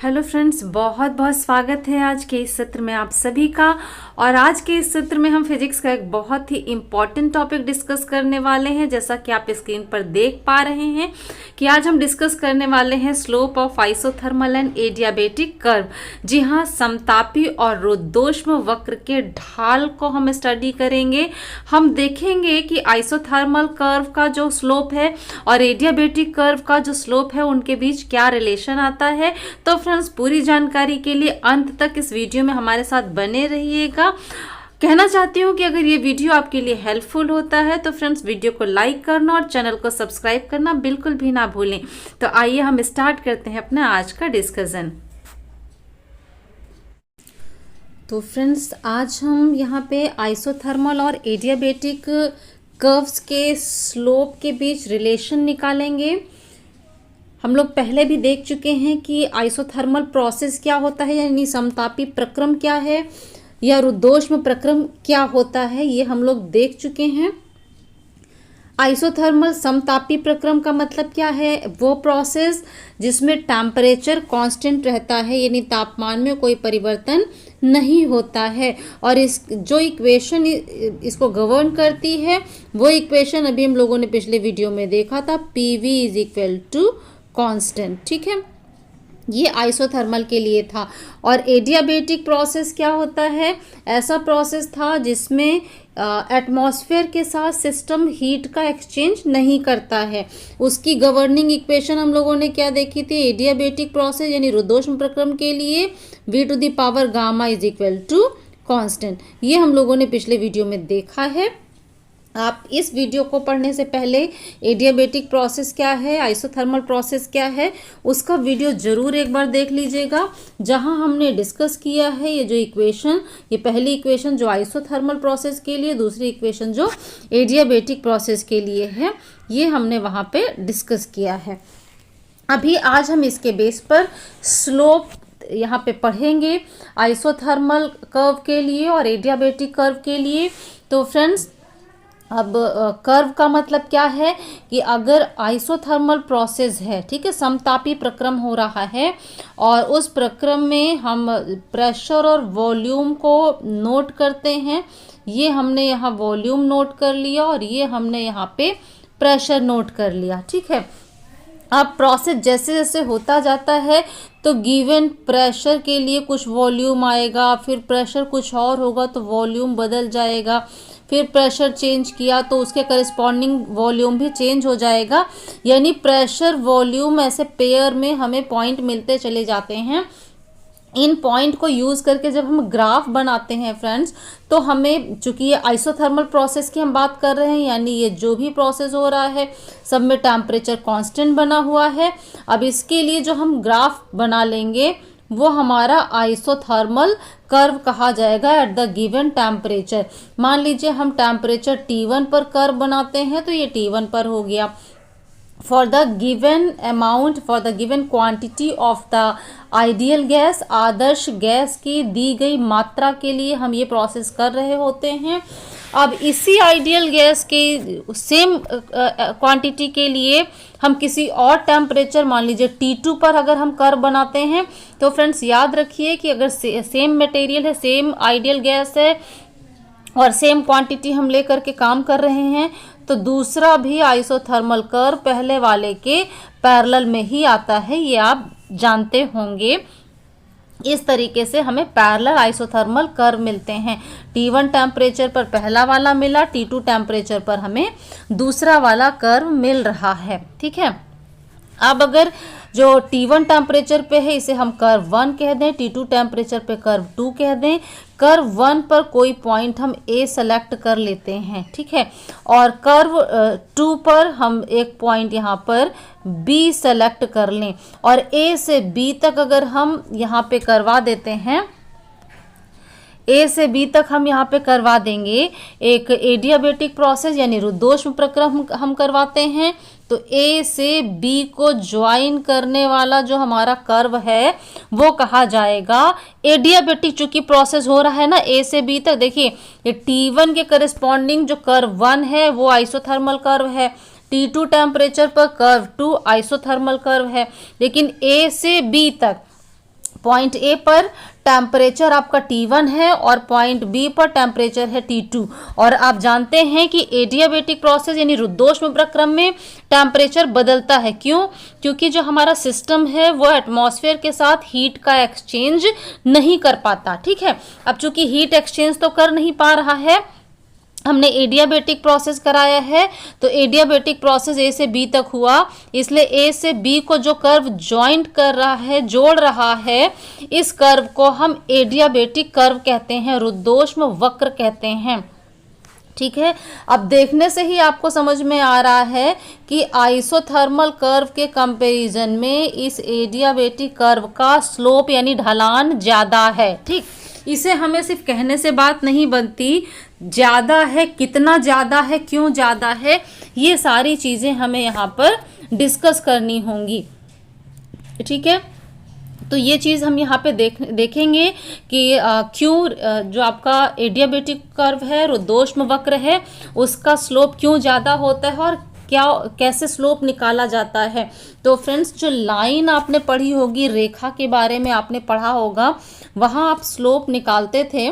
Hello friends, बहुत बहुत स्वागत है आज के इस सत्र में आप सभी का। और आज के इस सत्र में हम फिजिक्स का एक बहुत ही इम्पॉर्टेंट टॉपिक डिस्कस करने वाले हैं। जैसा कि आप स्क्रीन पर देख पा रहे हैं कि आज हम डिस्कस करने वाले हैं slope of isothermal and adiabatic curve. जी हाँ, समतापी और रुद्धोष्म वक्र के ढाल को हम स्टडी करेंगे। हम देखेंगे कि आइसोथर्मल कर्व का जो स्लोप है और एडियाबेटिक कर्व का जो स्लोप है उनके बीच क्या रिलेशन आता है। तो फ्रेंड्स, पूरी जानकारी के लिए अंत तक इस वीडियो में हमारे साथ बने रहिएगा। कहना चाहती हूँ कि अगर ये वीडियो आपके लिए हेल्पफुल होता है तो फ्रेंड्स वीडियो को लाइक करना और चैनल को सब्सक्राइब करना बिल्कुल भी ना भूलें। तो आइए हम स्टार्ट करते हैं अपना आज का डिस्कशन। तो फ्रेंड्स, आज हम यहाँ पे आइसोथर्मल और एडियाबेटिक कर्व्स के स्लोप के बीच रिलेशन निकालेंगे। हम लोग पहले भी देख चुके हैं कि आइसोथर्मल प्रोसेस क्या होता है, यानी समतापी प्रक्रम क्या है या रुद्धोष्म प्रक्रम क्या होता है, ये हम लोग देख चुके हैं। आइसोथर्मल समतापी प्रक्रम का मतलब क्या है? वो प्रोसेस जिसमें टेम्परेचर कांस्टेंट रहता है, यानी तापमान में कोई परिवर्तन नहीं होता है। और इस जो इक्वेशन इसको गवर्न करती है वो इक्वेशन अभी हम लोगों ने पिछले वीडियो में देखा था, PV is equal to constant. ठीक है, ये आइसोथर्मल के लिए था। और एडियाबेटिक प्रोसेस क्या होता है? ऐसा प्रोसेस था जिसमें एटमॉस्फेयर के साथ सिस्टम हीट का एक्सचेंज नहीं करता है। उसकी गवर्निंग इक्वेशन हम लोगों ने क्या देखी थी? एडियाबेटिक प्रोसेस यानी रुद्धोष्म प्रक्रम के लिए V to the power gamma is equal to constant. ये हम लोगों ने पिछले वीडियो में देखा है। आप इस वीडियो को पढ़ने से पहले एडियाबेटिक प्रोसेस क्या है, आइसोथर्मल प्रोसेस क्या है, उसका वीडियो ज़रूर एक बार देख लीजिएगा, जहां हमने डिस्कस किया है ये जो इक्वेशन, ये पहली इक्वेशन जो आइसोथर्मल प्रोसेस के लिए, दूसरी इक्वेशन जो एडियाबेटिक प्रोसेस के लिए है, ये हमने वहां पे डिस्कस किया है। अभी आज हम इसके बेस पर स्लोप यहाँ पे पढ़ेंगे आइसोथर्मल कर्व के लिए और एडियाबेटिक कर्व के लिए। तो फ्रेंड्स, अब कर्व का मतलब क्या है कि अगर आइसोथर्मल प्रोसेस है, ठीक है, समतापी प्रक्रम हो रहा है और उस प्रक्रम में हम प्रेशर और वॉल्यूम को नोट करते हैं। ये हमने यहाँ वॉल्यूम नोट कर लिया और ये हमने यहाँ पे प्रेशर नोट कर लिया। ठीक है, अब प्रोसेस जैसे जैसे होता जाता है तो गिवन प्रेशर के लिए कुछ वॉल्यूम आएगा, फिर प्रेशर कुछ और होगा तो वॉल्यूम बदल जाएगा, फिर प्रेशर चेंज किया तो उसके करस्पॉन्डिंग वॉल्यूम भी चेंज हो जाएगा। यानी प्रेशर वॉल्यूम ऐसे पेयर में हमें पॉइंट मिलते चले जाते हैं। इन पॉइंट को यूज़ करके जब हम ग्राफ बनाते हैं फ्रेंड्स, तो हमें, चूंकि ये आइसोथर्मल प्रोसेस की हम बात कर रहे हैं, यानी ये जो भी प्रोसेस हो रहा है सब में टेम्परेचर कांस्टेंट बना हुआ है। अब इसके लिए जो हम ग्राफ बना लेंगे वो हमारा आइसोथर्मल कर्व कहा जाएगा एट द गिवन टेम्परेचर। मान लीजिए हम टेम्परेचर T1 पर कर्व बनाते हैं तो ये T1 पर हो गया। For the given amount, for the given quantity of the ideal gas, Adarsh gas की दी गई मात्रा के लिए हम ये प्रोसेस कर रहे होते हैं। अब इसी आइडियल गैस के सेम क्वांटिटी के लिए हम किसी और टेम्परेचर, मान लीजिए T2 पर अगर हम कर्व बनाते हैं तो फ्रेंड्स याद रखिए कि अगर सेम मटेरियल है, सेम आइडियल गैस है और सेम क्वांटिटी हम लेकर के काम कर रहे हैं तो दूसरा भी आइसोथर्मल कर्व पहले वाले के पैरेलल में ही आता है, ये आप जानते होंगे। इस तरीके से हमें पैरेलल आइसोथर्मल कर्व मिलते हैं। T1 टेम्परेचर पर पहला वाला मिला, T2 टेम्परेचर पर हमें दूसरा वाला कर्व मिल रहा है। ठीक है, अब अगर जो T1 टेम्परेचर पे है इसे हम कर्व 1 कह दें, T2 टेम्परेचर पे कर्व 2 कह दें। कर्व 1 पर कोई पॉइंट हम A सेलेक्ट कर लेते हैं, ठीक है, और कर्व 2 पर हम एक पॉइंट यहाँ पर B सेलेक्ट कर लें और A से B तक अगर हम यहाँ पे करवा देते हैं, A से B तक हम यहाँ पे करवा देंगे, एक एडियाबेटिक प्रोसेस यानी रुद्धोष्म प्रक्रम हम करवाते हैं, तो A से B को ज्वाइन करने वाला जो हमारा कर्व है वो कहा जाएगा एडियाबेटिक। चूंकि प्रोसेस हो रहा है ना A से B तक, देखिए ये T1 के करस्पॉन्डिंग जो कर्व 1 है वो आइसोथर्मल कर्व है, T2 टेम्परेचर पर कर्व 2 आइसोथर्मल कर्व है, लेकिन A से B तक पॉइंट ए पर टेम्परेचर आपका T1 है और पॉइंट बी पर टेम्परेचर है T2। और आप जानते हैं कि एडियाबेटिक प्रोसेस यानी रुद्धोष्म प्रक्रम में टेम्परेचर बदलता है। क्यों? क्योंकि जो हमारा सिस्टम है वो एटमॉस्फेयर के साथ हीट का एक्सचेंज नहीं कर पाता। ठीक है, अब चूंकि हीट एक्सचेंज तो कर नहीं पा रहा है, हमने एडियाबेटिक प्रोसेस कराया है, तो एडियाबेटिक प्रोसेस ए से बी तक हुआ, इसलिए ए से बी को जो कर्व ज्वाइंट कर रहा है, जोड़ रहा है, इस कर्व को हम एडियाबेटिक कर्व कहते हैं, रुद्धोष्म वक्र कहते हैं। ठीक है, अब देखने से ही आपको समझ में आ रहा है कि आइसोथर्मल कर्व के कंपैरिजन में इस एडियाबेटिक कर्व का स्लोप यानी ढलान ज़्यादा है। ठीक, इसे हमें सिर्फ कहने से बात नहीं बनती, ज़्यादा है, कितना ज़्यादा है, क्यों ज़्यादा है, ये सारी चीज़ें हमें यहाँ पर डिस्कस करनी होंगी। ठीक है, तो ये चीज़ हम यहाँ पे देखेंगे कि क्यों जो आपका एडियाबेटिक कर्व है, रुद्धोष्म वक्र है, उसका स्लोप क्यों ज़्यादा होता है और क्या कैसे स्लोप निकाला जाता है। तो फ्रेंड्स, जो लाइन आपने पढ़ी होगी, रेखा के बारे में आपने पढ़ा होगा, वहाँ आप स्लोप निकालते थे,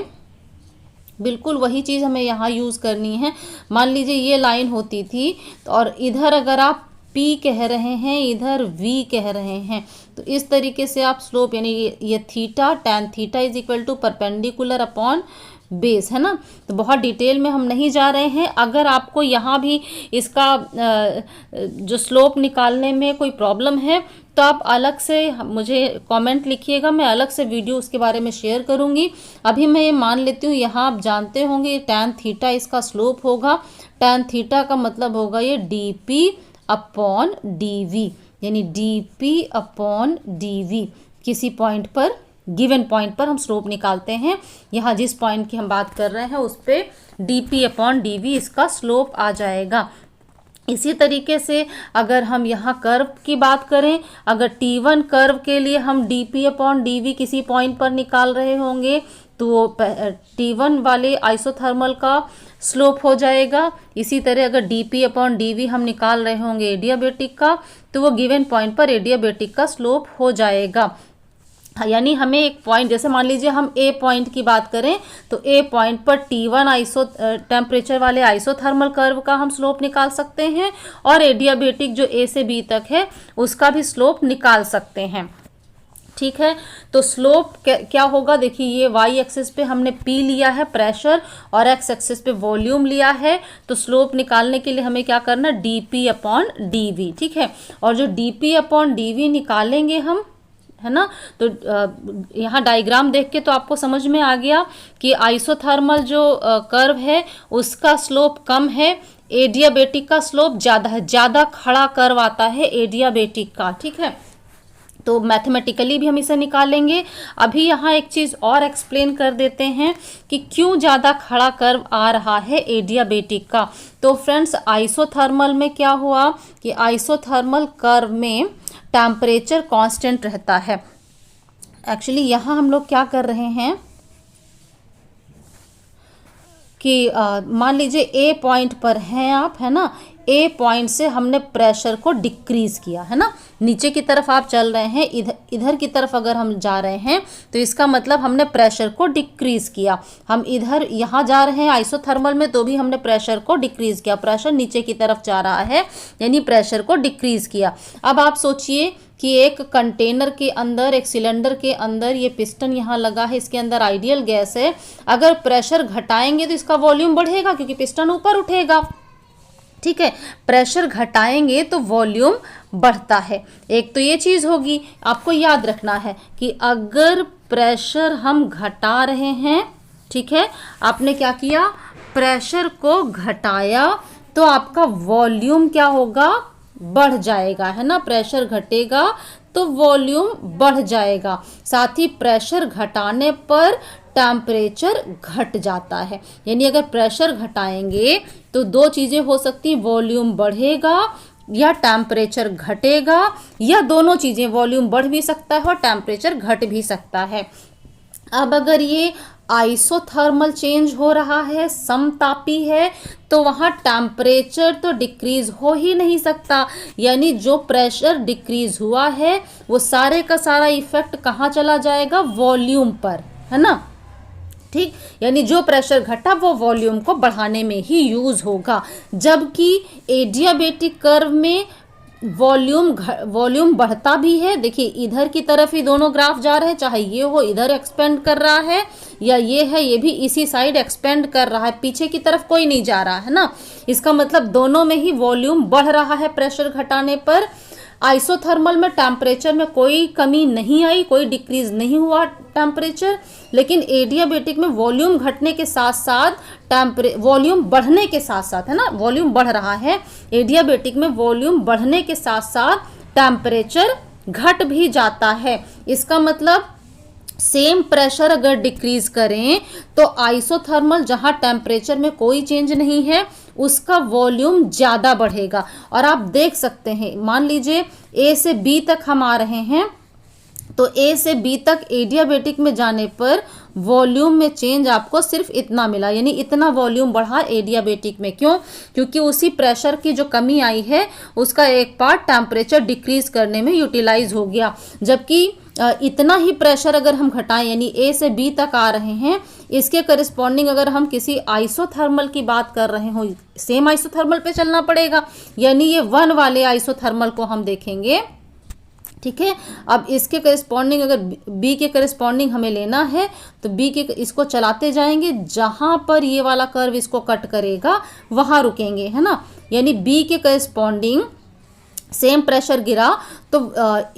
बिल्कुल वही चीज़ हमें यहाँ यूज़ करनी है। मान लीजिए ये लाइन होती थी और इधर अगर आप P कह रहे हैं, इधर V कह रहे हैं, तो इस तरीके से आप स्लोप यानी ये theta, tan theta is equal to perpendicular upon base, है ना। तो बहुत डिटेल में हम नहीं जा रहे हैं। अगर आपको यहाँ भी इसका जो स्लोप निकालने में कोई प्रॉब्लम है तो आप अलग से मुझे कमेंट लिखिएगा, मैं अलग से वीडियो उसके बारे में शेयर करूँगी। अभी मैं ये मान लेती हूँ, यहाँ आप जानते होंगे टैन थीटा इसका स्लोप होगा। टैन थीटा का मतलब होगा ये dp अपॉन dv, यानी dp अपॉन dv। किसी पॉइंट पर, गिवन पॉइंट पर हम स्लोप निकालते हैं। यहाँ जिस पॉइंट की हम बात कर रहे हैं उस पर dp अपॉन dv इसका स्लोप आ जाएगा। इसी तरीके से अगर हम यहाँ कर्व की बात करें, अगर T1 कर्व के लिए हम dp अपॉन dv किसी पॉइंट पर निकाल रहे होंगे तो T1 वाले आइसोथर्मल का स्लोप हो जाएगा। इसी तरह अगर dp अपॉन dv हम निकाल रहे होंगे एडियाबेटिक का, तो वो गिवन पॉइंट पर एडियाबेटिक का स्लोप हो जाएगा। यानी हमें एक पॉइंट, जैसे मान लीजिए हम ए पॉइंट की बात करें तो ए पॉइंट पर T1 टेम्परेचर वाले आइसोथर्मल कर्व का हम स्लोप निकाल सकते हैं और एडियाबेटिक जो ए से बी तक है उसका भी स्लोप निकाल सकते हैं। ठीक है, तो स्लोप क्या होगा, देखिए ये वाई एक्सिस पे हमने P लिया है प्रेशर और एक्स एक्सिस पे वॉल्यूम लिया है, तो स्लोप निकालने के लिए हमें क्या करना, dp अपॉन dv। ठीक है, और जो dp अपॉन dv निकालेंगे हम, है ना, तो यहाँ डायग्राम देख के तो आपको समझ में आ गया कि आइसोथर्मल जो कर्व है उसका स्लोप कम है, एडियाबेटिक का स्लोप ज़्यादा है, ज़्यादा खड़ा कर्व आता है एडियाबेटिक का। ठीक है, तो मैथमेटिकली भी हम इसे निकालेंगे। अभी यहाँ एक चीज़ और एक्सप्लेन कर देते हैं कि क्यों ज़्यादा खड़ा कर्व आ रहा है एडियाबेटिक का। तो फ्रेंड्स, आइसोथर्मल में क्या हुआ कि आइसोथर्मल कर्व में टेम्परेचर कांस्टेंट रहता है। एक्चुअली यहाँ हम लोग क्या कर रहे हैं कि मान लीजिए ए पॉइंट पर हैं आप, है ना, ए पॉइंट से हमने प्रेशर को डिक्रीज किया, है ना, नीचे की तरफ आप चल रहे हैं, इधर की तरफ अगर हम जा रहे हैं तो इसका मतलब हमने प्रेशर को डिक्रीज किया। हम इधर यहाँ जा रहे हैं आइसोथर्मल में तो भी हमने प्रेशर को डिक्रीज किया, प्रेशर नीचे की तरफ जा रहा है यानी प्रेशर को डिक्रीज किया। अब आप सोचिए कि एक कंटेनर के अंदर, एक सिलेंडर के अंदर ये पिस्टन यहाँ लगा है, इसके अंदर आइडियल गैस है, अगर प्रेशर घटाएंगे तो इसका वॉल्यूम बढ़ेगा क्योंकि पिस्टन ऊपर उठेगा। ठीक है, प्रेशर घटाएंगे तो वॉल्यूम बढ़ता है। एक तो ये चीज़ होगी, आपको याद रखना है कि अगर प्रेशर हम घटा रहे हैं, ठीक है, आपने क्या किया, प्रेशर को घटाया तो आपका वॉल्यूम क्या होगा, बढ़ जाएगा, है ना, प्रेशर घटेगा तो वॉल्यूम बढ़ जाएगा। साथ ही प्रेशर घटाने पर टेम्परेचर घट जाता है, यानी अगर प्रेशर घटाएंगे तो दो चीज़ें हो सकती, वॉल्यूम बढ़ेगा या टेम्परेचर घटेगा, या दोनों चीज़ें, वॉल्यूम बढ़ भी सकता है और टेम्परेचर घट भी सकता है। अब अगर ये आइसोथर्मल चेंज हो रहा है, समतापी है, तो वहाँ टेम्परेचर तो डिक्रीज हो ही नहीं सकता। यानी जो प्रेशर डिक्रीज हुआ है वो सारे का सारा इफेक्ट कहाँ चला जाएगा, वॉल्यूम पर, है ना। ठीक, यानी जो प्रेशर घटा वो वॉल्यूम को बढ़ाने में ही यूज होगा। जबकि एडियाबेटिक कर्व में वॉल्यूम बढ़ता भी है। देखिए इधर की तरफ ही दोनों ग्राफ जा रहे हैं, चाहे ये हो इधर एक्सपेंड कर रहा है या ये है ये भी इसी साइड एक्सपेंड कर रहा है, पीछे की तरफ कोई नहीं जा रहा है ना। इसका मतलब दोनों में ही वॉल्यूम बढ़ रहा है प्रेशर घटाने पर। आइसोथर्मल में टेम्परेचर में कोई कमी नहीं आई, कोई डिक्रीज नहीं हुआ टेम्परेचर, लेकिन एडियाबेटिक में वॉल्यूम घटने के साथ साथ वॉल्यूम बढ़ने के साथ साथ, है ना, वॉल्यूम बढ़ रहा है। एडियाबेटिक में वॉल्यूम बढ़ने के साथ साथ टेम्परेचर घट भी जाता है। इसका मतलब सेम प्रेशर अगर डिक्रीज करें तो आइसोथर्मल जहां टेम्परेचर में कोई चेंज नहीं है उसका वॉल्यूम ज़्यादा बढ़ेगा। और आप देख सकते हैं, मान लीजिए ए से बी तक हम आ रहे हैं, तो ए से बी तक एडियाबेटिक में जाने पर वॉल्यूम में चेंज आपको सिर्फ इतना मिला, यानी इतना वॉल्यूम बढ़ा एडियाबेटिक में। क्यों? क्योंकि उसी प्रेशर की जो कमी आई है उसका एक पार्ट टेम्परेचर डिक्रीज करने में यूटिलाइज हो गया। जबकि इतना ही प्रेशर अगर हम घटाएं, यानी ए से बी तक आ रहे हैं, इसके करस्पॉन्डिंग अगर हम किसी आइसोथर्मल की बात कर रहे हो, सेम आइसोथर्मल पे चलना पड़ेगा, यानी ये 1 वाले आइसोथर्मल को हम देखेंगे। ठीक है, अब इसके करस्पॉन्डिंग अगर बी के करस्पॉन्डिंग हमें लेना है तो बी के इसको चलाते जाएंगे, जहां पर ये वाला कर्व इसको कट करेगा वहां रुकेंगे, है ना। यानी बी के करस्पॉन्डिंग सेम प्रेशर गिरा तो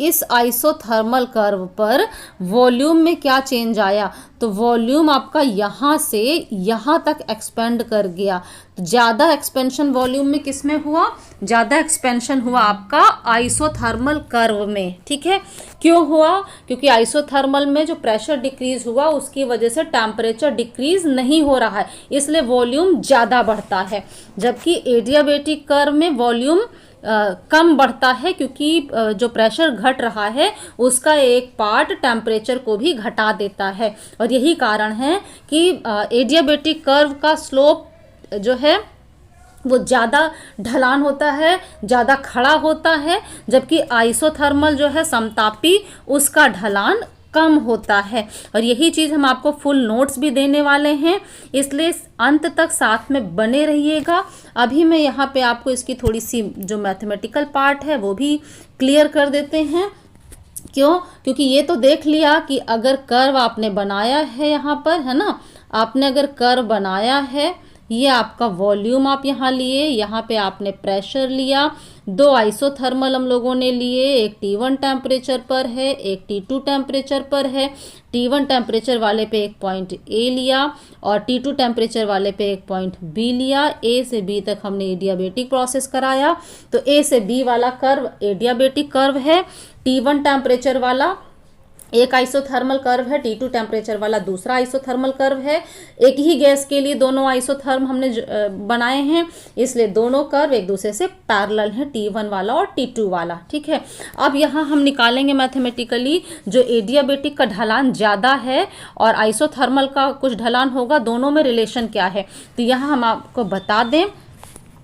इस आइसोथर्मल कर्व पर वॉल्यूम में क्या चेंज आया, तो वॉल्यूम आपका यहाँ से यहाँ तक एक्सपेंड कर गया। तो ज़्यादा एक्सपेंशन वॉल्यूम में किस में हुआ, ज़्यादा एक्सपेंशन हुआ आपका आइसोथर्मल कर्व में। ठीक है, क्यों हुआ? क्योंकि आइसोथर्मल में जो प्रेशर डिक्रीज हुआ उसकी वजह से टेम्परेचर डिक्रीज नहीं हो रहा है, इसलिए वॉल्यूम ज़्यादा बढ़ता है। जबकि एडियाबेटिक कर्व में वॉल्यूम कम बढ़ता है, क्योंकि जो प्रेशर घट रहा है उसका एक पार्ट टेम्परेचर को भी घटा देता है। और यही कारण है कि एडियाबेटिक कर्व का स्लोप जो है वो ज़्यादा ढलान होता है, ज़्यादा खड़ा होता है, जबकि आइसोथर्मल जो है समतापी, उसका ढलान कम होता है। और यही चीज़ हम आपको फुल नोट्स भी देने वाले हैं, इसलिए अंत तक साथ में बने रहिएगा। अभी मैं यहाँ पे आपको इसकी थोड़ी सी जो मैथमेटिकल पार्ट है वो भी क्लियर कर देते हैं। क्यों? क्योंकि ये तो देख लिया कि अगर कर्व आपने बनाया है यहाँ पर, है ना, आपने अगर कर्व बनाया है, ये आपका वॉल्यूम आप यहाँ लिए, यहाँ पे आपने प्रेशर लिया, 2 आइसोथर्मल हम लोगों ने लिए, एक T1 टेम्परेचर पर है, एक T2 टेम्परेचर पर है। T1 टेम्परेचर वाले पे एक पॉइंट A लिया और T2 टेम्परेचर वाले पे एक पॉइंट B लिया। A से B तक हमने एडियाबेटिक प्रोसेस कराया, तो A से B वाला कर्व एडियाबेटिक कर्व है। T1 टेम्परेचर वाला एक आइसोथर्मल कर्व है, T2 टेम्परेचर वाला दूसरा आइसोथर्मल कर्व है। एक ही गैस के लिए दोनों आइसोथर्म हमने बनाए हैं, इसलिए दोनों कर्व एक दूसरे से पैरेलल हैं, T1 वाला और T2 वाला। ठीक है, अब यहाँ हम निकालेंगे मैथमेटिकली जो एडियाबेटिक का ढलान ज़्यादा है और आइसोथर्मल का कुछ ढलान होगा, दोनों में रिलेशन क्या है। तो यहाँ हम आपको बता दें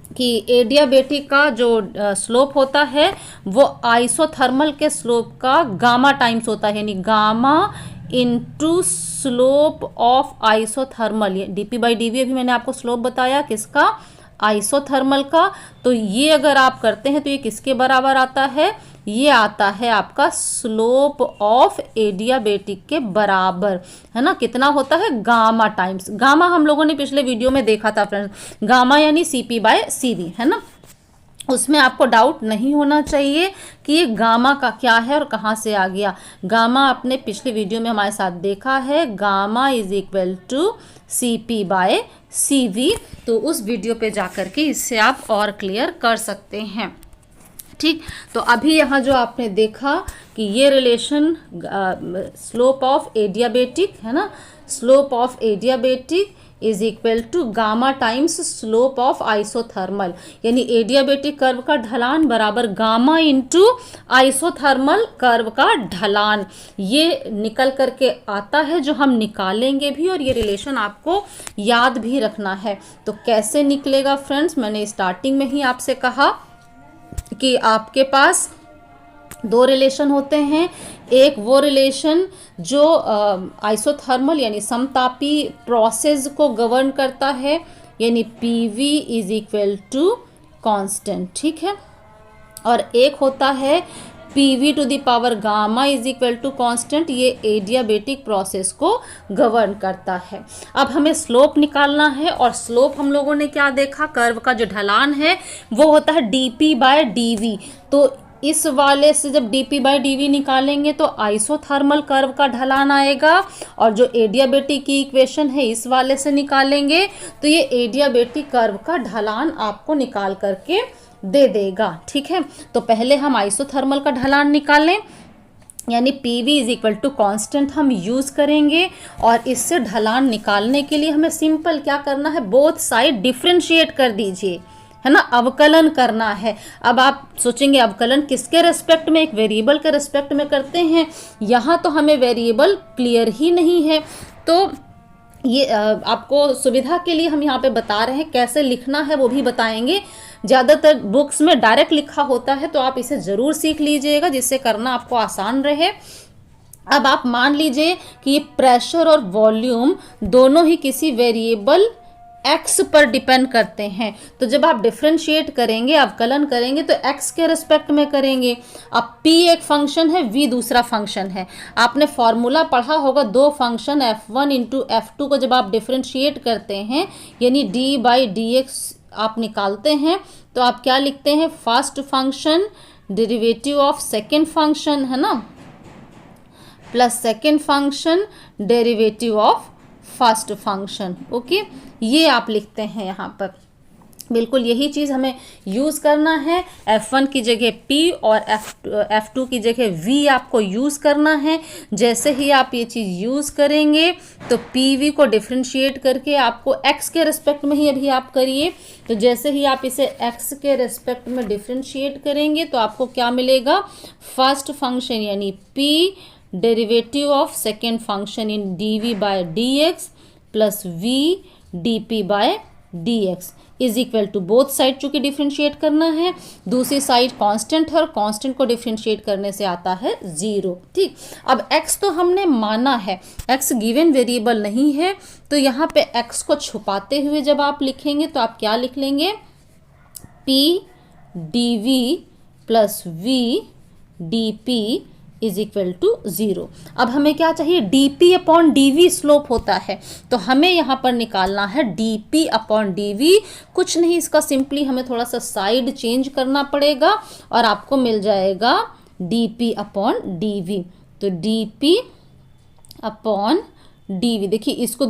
कि एडियाबेटिक का जो स्लोप होता है वो आइसोथर्मल के स्लोप का गामा टाइम्स होता है, यानी gamma into slope of isothermal. dp/dv अभी मैंने आपको स्लोप बताया किसका, आइसोथर्मल का। तो ये अगर आप करते हैं तो ये किसके बराबर आता है, ये आता है आपका स्लोप ऑफ एडियाबेटिक के बराबर, है ना। कितना होता है, गामा टाइम्स, गामा हम लोगों ने पिछले वीडियो में देखा था फ्रेंड्स, गामा यानी CP/CV, है ना। उसमें आपको डाउट नहीं होना चाहिए कि ये गामा का क्या है और कहाँ से आ गया। गामा आपने पिछले वीडियो में हमारे साथ देखा है, gamma is equal to CP/CV। तो उस वीडियो पे जाकर के इससे आप और क्लियर कर सकते हैं। ठीक। तो अभी यहाँ जो आपने देखा कि ये रिलेशन स्लोप ऑफ एडियाबेटिक है ना, slope of adiabatic is equal to gamma times slope of isothermal, यानी एडियाबेटिक कर्व का ढलान बराबर गामा इंटू आइसोथर्मल कर्व का ढलान, ये निकल करके आता है, जो हम निकालेंगे भी, और ये रिलेशन आपको याद भी रखना है। तो कैसे निकलेगा फ्रेंड्स, मैंने स्टार्टिंग में ही आपसे कहा कि आपके पास दो रिलेशन होते हैं। एक वो रिलेशन जो आइसोथर्मल यानी समतापी प्रोसेस को गवर्न करता है, यानी PV is equal to constant, ठीक है। और एक होता है PV to the power gamma is equal to constant, ये एडियाबेटिक प्रोसेस को गवर्न करता है। अब हमें स्लोप निकालना है, और स्लोप हम लोगों ने क्या देखा, कर्व का जो ढलान है वो होता है dP/dV। तो इस वाले से जब dP/dV निकालेंगे तो आइसोथर्मल कर्व का ढलान आएगा, और जो एडियाबेटिक की इक्वेशन है इस वाले से निकालेंगे तो ये एडियाबेटिक कर्व का ढलान आपको निकाल करके दे देगा, ठीक है। तो पहले हम आइसोथर्मल का ढलान निकालें, यानी PV is equal to constant हम यूज़ करेंगे, और इससे ढलान निकालने के लिए हमें सिंपल क्या करना है, बोथ साइड डिफ्रेंशिएट कर दीजिए, है ना, अवकलन करना है। अब आप सोचेंगे अवकलन किसके रेस्पेक्ट में, एक वेरिएबल के रेस्पेक्ट में करते हैं, यहाँ तो हमें वेरिएबल क्लियर ही नहीं है, तो ये आपको सुविधा के लिए हम यहाँ पे बता रहे हैं, कैसे लिखना है वो भी बताएंगे। ज़्यादातर बुक्स में डायरेक्ट लिखा होता है, तो आप इसे ज़रूर सीख लीजिएगा, जिससे करना आपको आसान रहे। अब आप मान लीजिए कि ये प्रेशर और वॉल्यूम दोनों ही किसी वेरिएबल x पर डिपेंड करते हैं, तो जब आप डिफ्रेंशिएट करेंगे, अवकलन करेंगे, तो x के रिस्पेक्ट में करेंगे। अब p एक फंक्शन है, v दूसरा फंक्शन है। आपने फॉर्मूला पढ़ा होगा, दो फंक्शन f1 इंटू f2 को जब आप डिफ्रेंशिएट करते हैं, यानी d/dx आप निकालते हैं, तो आप क्या लिखते हैं, first function derivative of second function, है ना, plus second function derivative of first function, okay, ये आप लिखते हैं यहाँ पर। बिल्कुल यही चीज़ हमें यूज़ करना है, F1 की जगह P और F2 की जगह V आपको यूज़ करना है। जैसे ही आप ये चीज़ यूज़ करेंगे तो PV को डिफ्रेंशिएट करके आपको x के रिस्पेक्ट में ही अभी आप करिए, तो जैसे ही आप इसे x के रिस्पेक्ट में डिफ्रेंशिएट करेंगे तो आपको क्या मिलेगा, फर्स्ट फंक्शन यानी P derivative of second function in dV/dx plus V dP/dx is equal to, both side चूंकि डिफ्रेंशिएट करना है, दूसरी साइड कांस्टेंट है, और कांस्टेंट को डिफ्रेंशिएट करने से आता है 0, ठीक। अब x तो हमने माना है, x गिवन वेरिएबल नहीं है, तो यहाँ पे x को छुपाते हुए जब आप लिखेंगे तो आप क्या लिख लेंगे, P dV plus V dP is equal to 0। अब हमें क्या चाहिए, dP/dV स्लोप होता है, तो हमें यहाँ पर निकालना है dP/dV। कुछ नहीं, इसका सिंपली हमें थोड़ा सा साइड चेंज करना पड़ेगा और आपको मिल जाएगा dP/dV। तो dP/dV, देखिए इसको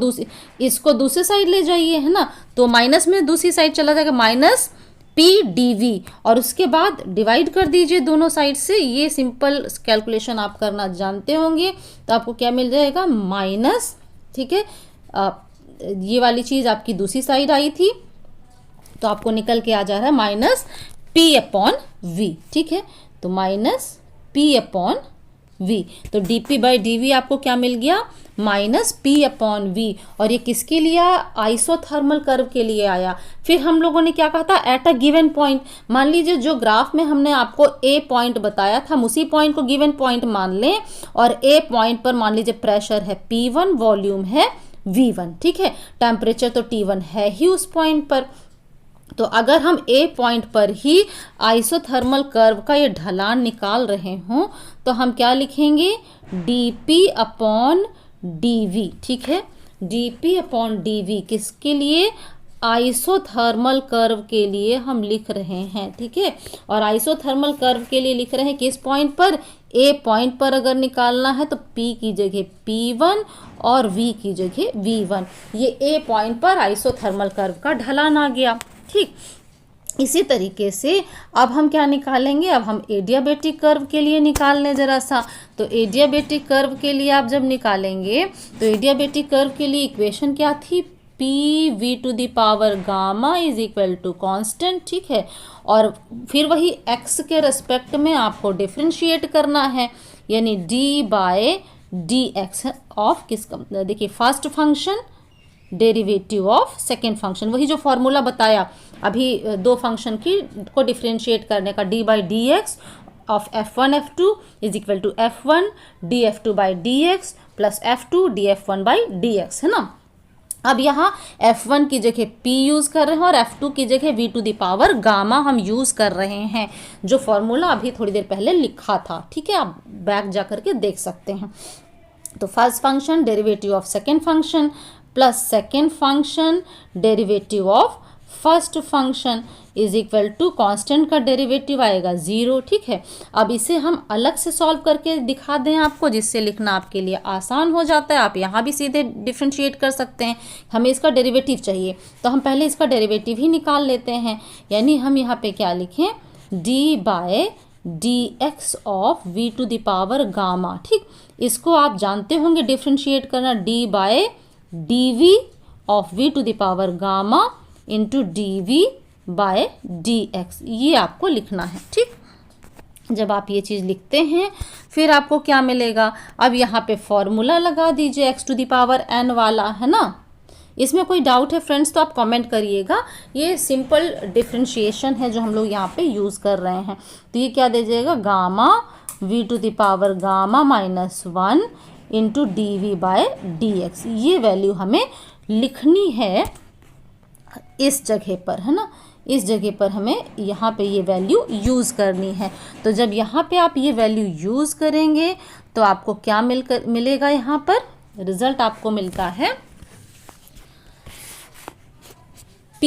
दूसरी साइड ले जाइए, है ना, तो माइनस में दूसरी साइड चला जाएगा, माइनस PdV, और उसके बाद डिवाइड कर दीजिए दोनों साइड से। ये सिंपल कैलकुलेशन आप करना जानते होंगे, तो आपको क्या मिल जाएगा, माइनस, ठीक है, ये वाली चीज़ आपकी दूसरी साइड आई थी, तो आपको निकल के आ जा रहा है माइनस P/V, ठीक है, तो माइनस P/V। तो dP/dV आपको क्या मिल गया, माइनस P/V, और ये किसके लिए, आइसोथर्मल कर्व के लिए आया। फिर हम लोगों ने क्या कहा था, एट अ गिवन पॉइंट, मान लीजिए जो ग्राफ में हमने आपको A पॉइंट बताया था, हम उसी पॉइंट को गिवन पॉइंट मान लें, और A पॉइंट पर मान लीजिए प्रेशर है P1, वॉल्यूम है V1, ठीक है, टेम्परेचर तो T1 है ही उस पॉइंट पर। तो अगर हम A पॉइंट पर ही आइसोथर्मल कर्व का ये ढलान निकाल रहे हों, तो हम क्या लिखेंगे, dP/dV, ठीक है, dP/dV किसके लिए, आइसोथर्मल कर्व के लिए हम लिख रहे हैं, ठीक है, और आइसोथर्मल कर्व के लिए लिख रहे हैं किस पॉइंट पर, A पॉइंट पर अगर निकालना है तो P की जगह P1 और V की जगह V1, ये A पॉइंट पर आइसोथर्मल कर्व का ढलान आ गया, ठीक। इसी तरीके से अब हम क्या निकालेंगे, अब हम एडियाबेटिक कर्व के लिए निकाल लें ज़रा सा। तो एडियाबेटिक कर्व के लिए आप जब निकालेंगे तो एडियाबेटिक कर्व के लिए इक्वेशन क्या थी, P V to the power gamma is equal to constant, ठीक है। और फिर वही एक्स के रेस्पेक्ट में आपको डिफ्रेंशिएट करना है, यानी d by d x of किसका, देखिए first function derivative of second function, वही जो फॉर्मूला बताया अभी दो फंक्शन की को डिफ्रेंशिएट करने का, d by d x of F1 F2 is equal to F1 dF2 by d x plus F2 dF1 by d x, है ना। अब यहाँ F1 की जगह P यूज़ कर रहे हैं और F2 की जगह V to the power gamma हम यूज़ कर रहे हैं, जो फॉर्मूला अभी थोड़ी देर पहले लिखा था, ठीक है। आप बैक जा करके देख सकते हैं। तो first function derivative of second function plus second function derivative of first function is equal to constant का डेरिवेटिव आएगा 0, ठीक है। अब इसे हम अलग से सॉल्व करके दिखा दें आपको, जिससे लिखना आपके लिए आसान हो जाता है। आप यहाँ भी सीधे डिफ्रेंशिएट कर सकते हैं। हमें इसका डेरिवेटिव चाहिए तो हम पहले इसका डेरिवेटिव ही निकाल लेते हैं, यानी हम यहाँ पे क्या लिखें, d by d x of v to the power gamma, ठीक। इसको आप जानते होंगे डिफ्रेंशिएट करना, d by d v of v to the power gamma into d v by d x, ये आपको लिखना है, ठीक। जब आप ये चीज़ लिखते हैं फिर आपको क्या मिलेगा, अब यहाँ पे फॉर्मूला लगा दीजिए x to the power n वाला, है ना। इसमें कोई डाउट है फ्रेंड्स तो आप कमेंट करिएगा। ये सिंपल डिफ्रेंशिएशन है जो हम लोग यहाँ पे यूज़ कर रहे हैं। तो ये क्या दे जाएगा, gamma v to the power gamma -1 into d v by d x, ये वैल्यू हमें लिखनी है इस जगह पर, है ना। इस जगह पर हमें यहाँ पे ये वैल्यू यूज़ करनी है। तो जब यहाँ पे आप ये वैल्यू यूज़ करेंगे तो आपको क्या मिलेगा, यहाँ पर रिजल्ट आपको मिलता है P,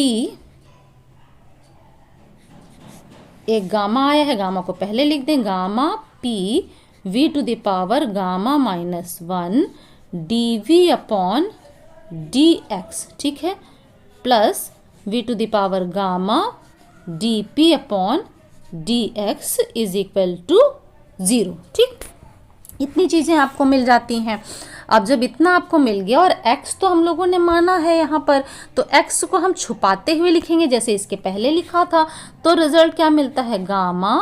एक गामा आया है, गामा को पहले लिख दें, gamma P v to the power gamma -1 d v upon d x, ठीक है, plus v to the power gamma d p upon d x is equal to 0, ठीक। इतनी चीज़ें आपको मिल जाती हैं। अब जब इतना आपको मिल गया और x तो हम लोगों ने माना है यहाँ पर, तो x को हम छुपाते हुए लिखेंगे जैसे इसके पहले लिखा था। तो रिजल्ट क्या मिलता है, gamma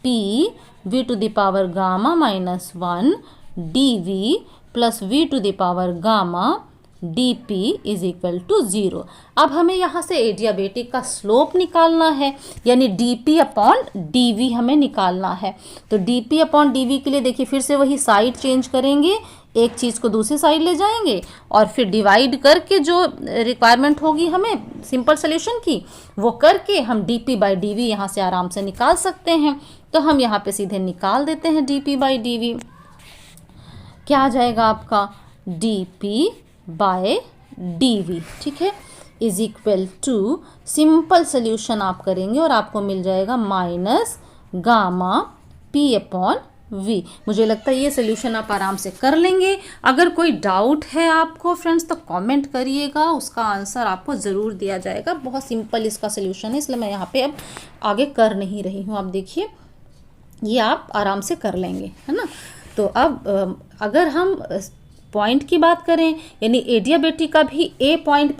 p v to the power gamma -1 d v plus v to the power gamma d p is equal to 0। अब हमें यहाँ से एडियाबेटिक का स्लोप निकालना है, यानी d p upon d v हमें निकालना है। तो d p upon d v के लिए देखिए फिर से वही साइड चेंज करेंगे, एक चीज़ को दूसरी साइड ले जाएंगे और फिर डिवाइड करके जो रिक्वायरमेंट होगी हमें सिंपल सोल्यूशन की, वो करके हम d p by d v यहाँ से आराम से निकाल सकते हैं। तो हम यहाँ पे सीधे निकाल देते हैं d p by d v. क्या आ जाएगा आपका, d p by d v, ठीक है, is equal to, simple solution आप करेंगे और आपको मिल जाएगा minus gamma p upon v. मुझे लगता है ये सोल्यूशन आप आराम से कर लेंगे। अगर कोई डाउट है आपको फ्रेंड्स तो कमेंट करिएगा, उसका आंसर आपको ज़रूर दिया जाएगा। बहुत सिंपल इसका सोल्यूशन है, इसलिए मैं यहाँ पे अब आगे कर नहीं रही हूँ। आप देखिए ये आप आराम से कर लेंगे, है ना। तो अब अगर हम पॉइंट की बात करें, यानी एडियाबेटिक का भी ए पॉइंट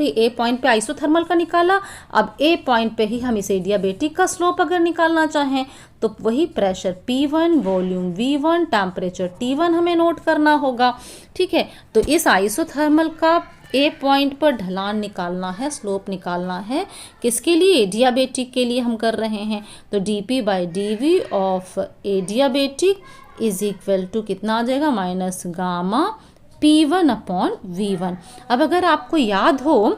पे आइसोथर्मल का निकाला, अब ए पॉइंट पे ही हम इस एडियाबेटिक का स्लोप अगर निकालना चाहें तो वही pressure P1, volume V1, temperature T1 हमें नोट करना होगा, ठीक है। तो इस आइसोथर्मल का ए पॉइंट पर ढलान निकालना है, स्लोप निकालना है, किसके लिए, एडियाबेटिक के लिए हम कर रहे हैं। तो d p by d v of adiabatic is equal to कितना आ जाएगा, minus gamma P1 upon V1। अब अगर आपको याद हो,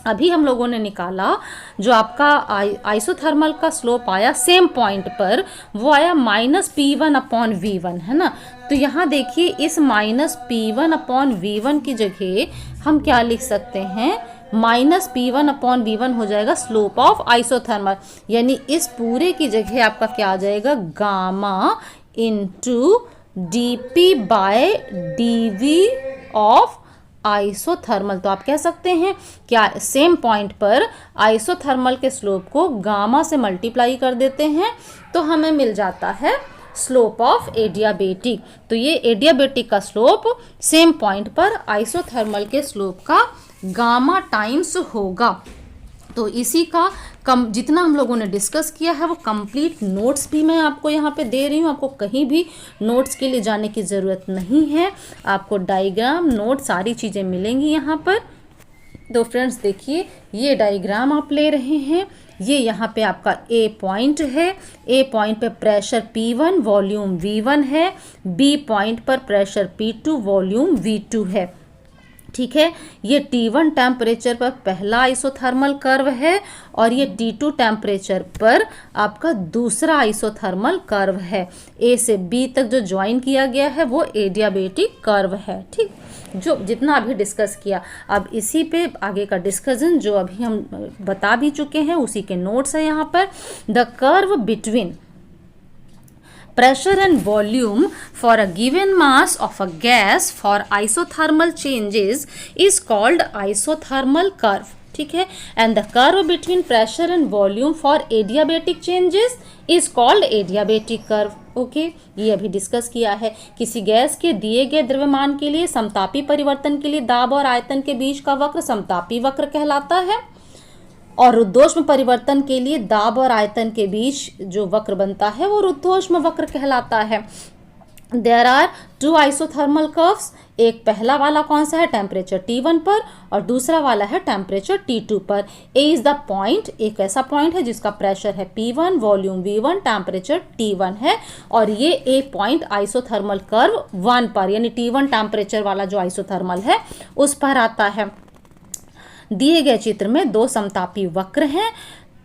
अभी हम लोगों ने निकाला जो आपका आइसोथर्मल का स्लोप आया सेम पॉइंट पर, वो आया -P1 अपॉन V1, है ना। तो यहाँ देखिए इस -P1 अपॉन V1 की जगह हम क्या लिख सकते हैं, -P1 अपॉन V1 हो जाएगा स्लोप ऑफ आइसोथर्मल, यानी इस पूरे की जगह आपका क्या आ जाएगा, gamma into d p by d v of isothermal. तो आप कह सकते हैं क्या सेम पॉइंट पर आइसोथर्मल के स्लोप को गामा से मल्टीप्लाई कर देते हैं तो हमें मिल जाता है स्लोप ऑफ एडियाबेटिक। तो ये एडियाबेटिक का स्लोप सेम पॉइंट पर आइसोथर्मल के स्लोप का गामा टाइम्स होगा। तो इसी का जितना हम लोगों ने डिस्कस किया है वो कंप्लीट नोट्स भी मैं आपको यहाँ पे दे रही हूँ। आपको कहीं भी नोट्स के लिए जाने की ज़रूरत नहीं है, आपको डायग्राम नोट सारी चीज़ें मिलेंगी यहाँ पर। तो फ्रेंड्स देखिए, ये डायग्राम आप ले रहे हैं, ये यहाँ पे आपका ए पॉइंट है, ए पॉइंट पे प्रेशर P1 वॉल्यूम V1 है, बी पॉइंट पर प्रेशर P2 वॉल्यूम V2 है। ठीक है, ये T1 टेम्परेचर पर पहला आइसोथर्मल कर्व है और ये T2 टेम्परेचर पर आपका दूसरा आइसोथर्मल कर्व है। ए से बी तक जो ज्वाइन किया गया है वो एडियाबेटिक कर्व है। ठीक, जो जितना अभी डिस्कस किया, अब इसी पे आगे का डिस्कशन जो अभी हम बता भी चुके हैं उसी के नोट्स है यहाँ पर। The curve between pressure and volume for a given mass of a gas for isothermal changes is called isothermal curve। ठीक है, and the curve between pressure and volume for adiabatic changes is called adiabatic curve। Okay, ये अभी discuss किया है। किसी gas के दिए गए द्रव्यमान के लिए समतापी परिवर्तन के लिए दाब और आयतन के बीच का वक्र समतापी वक्र कहलाता है और रुद्धोष्म परिवर्तन के लिए दाब और आयतन के बीच जो वक्र बनता है वो रुद्धोष्म वक्र कहलाता है। There are two isothermal curves, एक पहला वाला कौन सा है टेम्परेचर T1 पर और दूसरा वाला है टेम्परेचर T2 पर। ए इज द पॉइंट, एक ऐसा पॉइंट है जिसका प्रेशर है P1 volume V1 temperature T1 है और ये ए पॉइंट आइसोथर्मल कर्व 1 पर यानी T1 टेम्परेचर वाला जो आइसोथर्मल है उस पर आता है। दिए गए चित्र में दो समतापी वक्र हैं,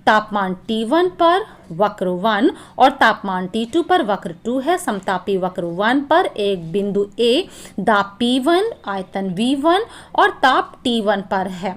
तापमान T1 पर वक्र 1 और तापमान T2 पर वक्र 2 है। समतापी वक्र 1 पर एक बिंदु A दाब P1 आयतन V1 और ताप T1 पर है।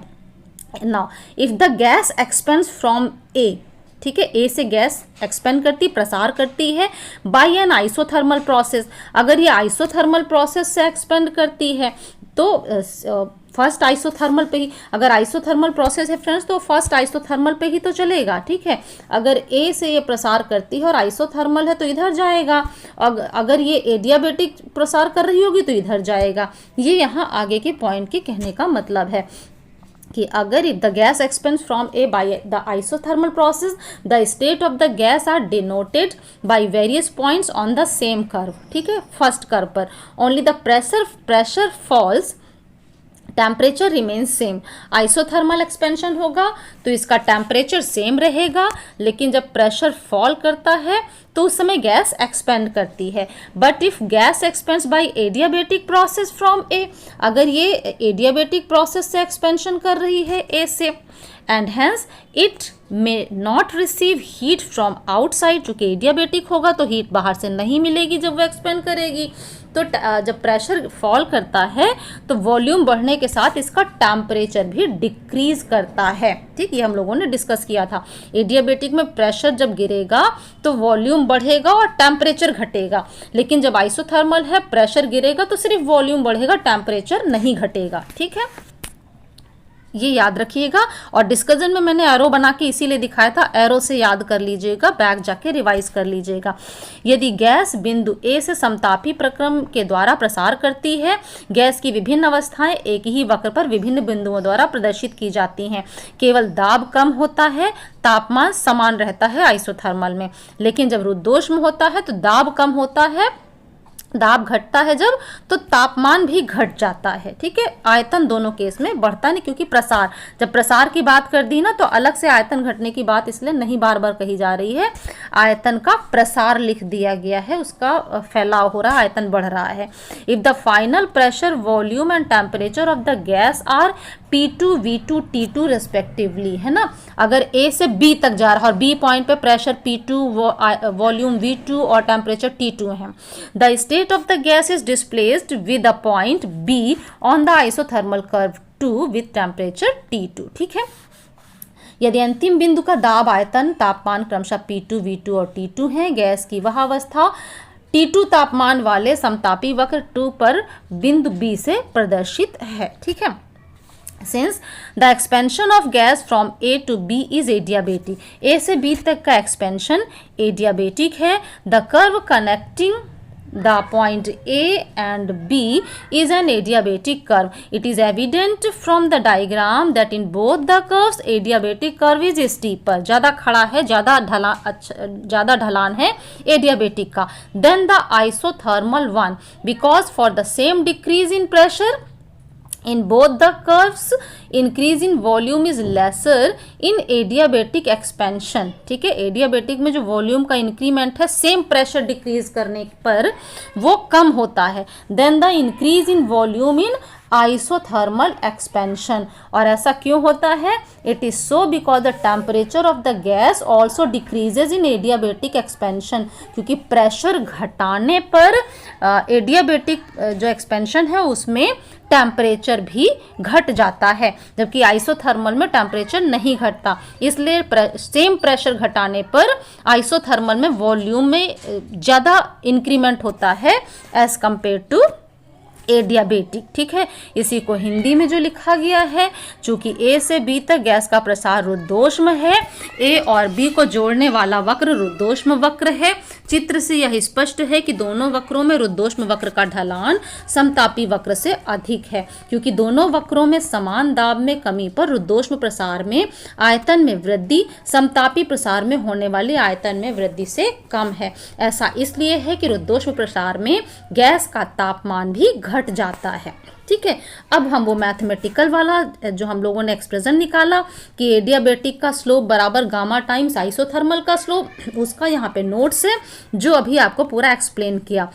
Now if the gas expands from A, ठीक है, ए से गैस एक्सपेंड करती प्रसार करती है बाय एन आइसोथर्मल प्रोसेस। अगर ये आइसोथर्मल प्रोसेस से एक्सपेंड करती है तो फर्स्ट आइसोथर्मल पे ही, अगर आइसोथर्मल प्रोसेस है फ्रेंड्स तो फर्स्ट आइसोथर्मल पे ही तो चलेगा। ठीक है, अगर ए से ये प्रसार करती है और आइसोथर्मल है तो इधर जाएगा, अगर ये एडियाबेटिक प्रसार कर रही होगी तो इधर जाएगा। ये यहाँ आगे के पॉइंट के कहने का मतलब है कि अगर if the gas expands from A by the isothermal process the state of the gas are denoted by various points on the same curve. ठीक है, फर्स्ट कर्व पर only the pressure falls temperature remains same. Isothermal expansion होगा तो इसका temperature same रहेगा, लेकिन जब pressure fall करता है तो उस समय गैस एक्सपेंड करती है। But if gas expands by adiabatic process from A, अगर ये एडियाबेटिक प्रोसेस से एक्सपेंशन कर रही है ए से, and hence it may not receive heat from outside, चूँकि एडियाबेटिक होगा तो हीट बाहर से नहीं मिलेगी जब वो एक्सपेंड करेगी। तो जब प्रेशर फॉल करता है तो वॉल्यूम बढ़ने के साथ इसका टेम्परेचर भी डिक्रीज करता है। ठीक, ये हम लोगों ने डिस्कस किया था। एडियाबेटिक में प्रेशर जब गिरेगा तो वॉल्यूम बढ़ेगा और टेम्परेचर घटेगा, लेकिन जब आइसोथर्मल है प्रेशर गिरेगा तो सिर्फ वॉल्यूम बढ़ेगा, टेम्परेचर नहीं घटेगा। ठीक है, ये याद रखिएगा। और डिस्कशन में मैंने एरो बना के इसीलिए दिखाया था, एरो से याद कर लीजिएगा, बैक जाके रिवाइज कर लीजिएगा। यदि गैस बिंदु ए से समतापी प्रक्रम के द्वारा प्रसार करती है, गैस की विभिन्न अवस्थाएं एक ही वक्र पर विभिन्न बिंदुओं द्वारा प्रदर्शित की जाती हैं। केवल दाब कम होता है, तापमान समान रहता है आइसोथर्मल में, लेकिन जब रुद्धोष्म होता है तो दाब कम होता है, दाब घटता है जब तो तापमान भी घट जाता है। ठीक है, आयतन दोनों केस में बढ़ता नहीं, क्योंकि प्रसार, जब प्रसार की बात कर दी ना तो अलग से आयतन घटने की बात इसलिए नहीं बार बार कही जा रही है, आयतन का प्रसार लिख दिया गया है, उसका फैलाव हो रहा है, आयतन बढ़ रहा है। If the final pressure volume and temperature of the gas are P2 V2 T2 respectively, है ना, अगर A से B तक जा रहा है और B पॉइंट पे प्रेशर P2 वॉल्यूम V2 और टेम्परेचर T2 है, the state of the gas is displaced with a point B on the isothermal curve 2 with temperature T2। ठीक है, यदि अंतिम बिंदु का दाब, आयतन, तापमान क्रमशः P2 V2 और T2 है, गैस की वह अवस्था T2 तापमान वाले समतापी वक्र 2 पर बिंदु B से प्रदर्शित है। ठीक है। Since the expansion of gas from A to B is adiabatic, A से B तक का expansion adiabatic है, the curve connecting the point A and B is an adiabatic curve. It is evident from the diagram that in both the curves adiabatic curve is steeper. ज़्यादा खड़ा है, ज़्यादा ढलान है adiabatic का than the isothermal one, because for the same decrease in pressure in both the curves increase in volume is lesser in adiabatic expansion। ठीक है, adiabatic में जो वॉल्यूम का इंक्रीमेंट है सेम प्रेशर डिक्रीज करने पर वो कम होता है then the increase in volume in isothermal expansion. और ऐसा क्यों होता है? It is so because the temperature of the gas also decreases in adiabatic expansion, क्योंकि प्रेशर घटाने पर एडियाबेटिक जो एक्सपेंशन है उसमें टेम्परेचर भी घट जाता है, जबकि आइसोथर्मल में टेम्परेचर नहीं घटता। इसलिए सेम प्रेशर घटाने पर आइसोथर्मल में वॉल्यूम में ज़्यादा इंक्रीमेंट होता है एज कंपेयर टू एडियाबेटिक। ठीक है, इसी को हिंदी में जो लिखा गया है, चूंकि ए से बी तक गैस का प्रसार रुद्धोष्म है, ए और बी को जोड़ने वाला वक्र रुद्धोष्म वक्र है। चित्र से यह स्पष्ट है कि दोनों वक्रों में रुद्धोष्म वक्र का ढलान समतापी वक्र से अधिक है, क्योंकि दोनों वक्रों में समान दाब में कमी पर रुद्धोष्म प्रसार में आयतन में वृद्धि समतापी प्रसार में होने वाली आयतन में वृद्धि से कम है। ऐसा इसलिए है कि रुद्धोष्म प्रसार में गैस का तापमान भी घट जाता है। ठीक है, अब हम वो मैथमेटिकल वाला जो हम लोगों ने एक्सप्रेशन निकाला कि एडियाबेटिक का स्लोप बराबर गामा टाइम्स आइसोथर्मल का स्लोप, उसका यहाँ पे नोट्स है जो अभी आपको पूरा एक्सप्लेन किया।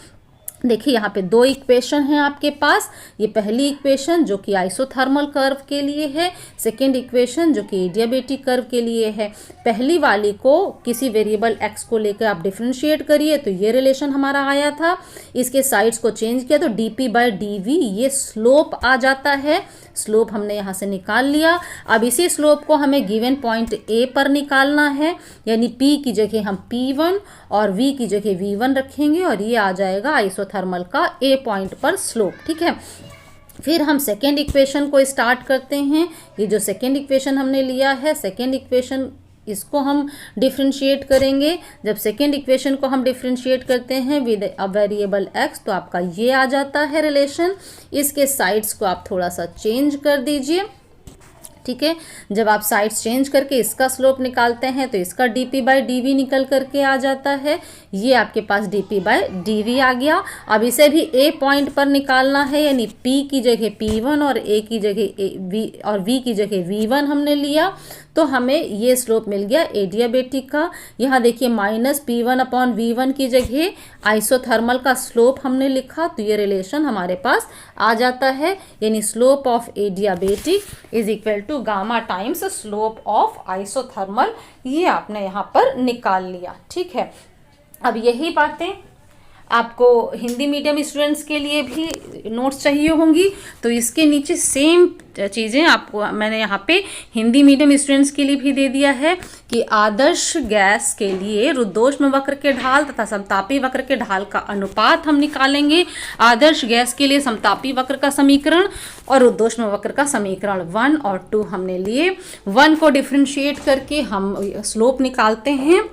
देखिए यहाँ पे दो इक्वेशन हैं आपके पास। ये पहली इक्वेशन जो कि आइसोथर्मल कर्व के लिए है, सेकेंड इक्वेशन जो कि एडियाबेटिक कर्व के लिए है। पहली वाली को किसी वेरिएबल x को लेकर आप डिफ्रेंशिएट करिए तो ये रिलेशन हमारा आया था। इसके साइड्स को चेंज किया तो dp/dv ये स्लोप आ जाता है। स्लोप हमने यहाँ से निकाल लिया। अब इसी स्लोप को हमें गिवन पॉइंट A पर निकालना है, यानी P की जगह हम P1 और V की जगह V1 रखेंगे और ये आ जाएगा आइसोथर्मल का A पॉइंट पर स्लोप। ठीक है, फिर हम सेकेंड इक्वेशन को स्टार्ट करते हैं। ये जो सेकेंड इक्वेशन हमने लिया है, सेकेंड इक्वेशन इसको हम डिफ्रेंशिएट करेंगे। जब सेकेंड इक्वेशन को हम डिफ्रेंशिएट करते हैं विद अ वेरिएबल x तो आपका ये आ जाता है रिलेशन। इसके साइड्स को आप थोड़ा सा चेंज कर दीजिए। ठीक है, जब आप साइड्स चेंज करके इसका स्लोप निकालते हैं तो इसका dp/dv निकल करके आ जाता है। ये आपके पास dp/dv आ गया। अब इसे भी A पॉइंट पर निकालना है, यानी P की जगह P1 और A की जगह V और V की जगह V1 हमने लिया तो हमें ये स्लोप मिल गया एडियाबेटिक का। यहाँ देखिए -P1/V1 की जगह आइसोथर्मल का स्लोप हमने लिखा तो ये रिलेशन हमारे पास आ जाता है, यानी slope of adiabatic is equal to gamma times slope of isothermal. ये आपने यहाँ पर निकाल लिया। ठीक है, अब यही बातें आपको हिंदी मीडियम स्टूडेंट्स के लिए भी नोट्स चाहिए होंगी तो इसके नीचे सेम चीज़ें आपको मैंने यहाँ पे हिंदी मीडियम स्टूडेंट्स के लिए भी दे दिया है कि आदर्श गैस के लिए रुद्धोष्म वक्र के ढाल तथा समतापी वक्र के ढाल का अनुपात हम निकालेंगे। आदर्श गैस के लिए समतापी वक्र का समीकरण और रुद्धोष्म वक्र का समीकरण 1 और 2 हमने लिए। 1 को डिफ्रेंशिएट करके हम स्लोप निकालते हैं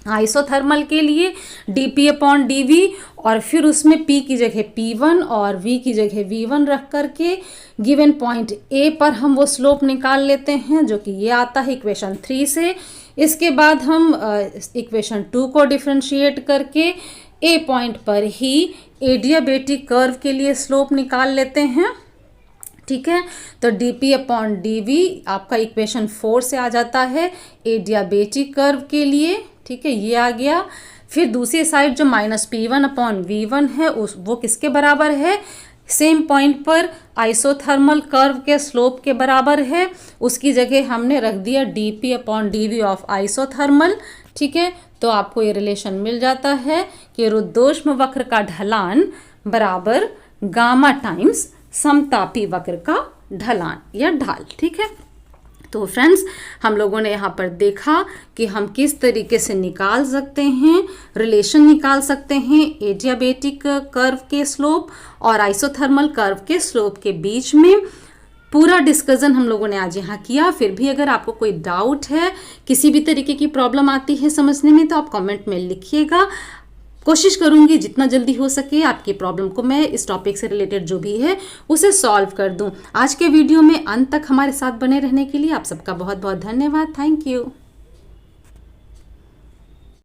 आइसोथर्मल के लिए dp/dv और फिर उसमें P की जगह P1 और V की जगह V1 रख करके गिवन पॉइंट A पर हम वो स्लोप निकाल लेते हैं जो कि ये आता है इक्वेशन 3 से। इसके बाद हम इक्वेशन 2 को डिफ्रेंशिएट करके A पॉइंट पर ही एडियाबेटिक कर्व के लिए स्लोप निकाल लेते हैं। ठीक है, तो dp/dv आपका इक्वेशन 4 से आ जाता है एडियाबेटिक कर्व के लिए। ठीक है, ये आ गया। फिर दूसरी साइड जो -P1/V1 है वो किसके बराबर है? सेम पॉइंट पर आइसोथर्मल कर्व के स्लोप के बराबर है। उसकी जगह हमने रख दिया dp/dv ऑफ आइसोथर्मल। ठीक है, तो आपको ये रिलेशन मिल जाता है कि रुद्धोष्म वक्र का ढलान बराबर गामा टाइम्स समतापी वक्र का ढलान या ढाल। ठीक है, तो फ्रेंड्स, हम लोगों ने यहाँ पर देखा कि हम किस तरीके से निकाल सकते हैं, रिलेशन निकाल सकते हैं एडियाबेटिक कर्व के स्लोप और आइसोथर्मल कर्व के स्लोप के बीच में। पूरा डिस्कशन हम लोगों ने आज यहाँ किया। फिर भी अगर आपको कोई डाउट है, किसी भी तरीके की प्रॉब्लम आती है समझने में, तो आप कमेंट में लिखिएगा। कोशिश करूंगी जितना जल्दी हो सके आपकी प्रॉब्लम को मैं इस टॉपिक से रिलेटेड जो भी है उसे सॉल्व कर दूं। आज के वीडियो में अंत तक हमारे साथ बने रहने के लिए आप सबका बहुत बहुत धन्यवाद। Thank you.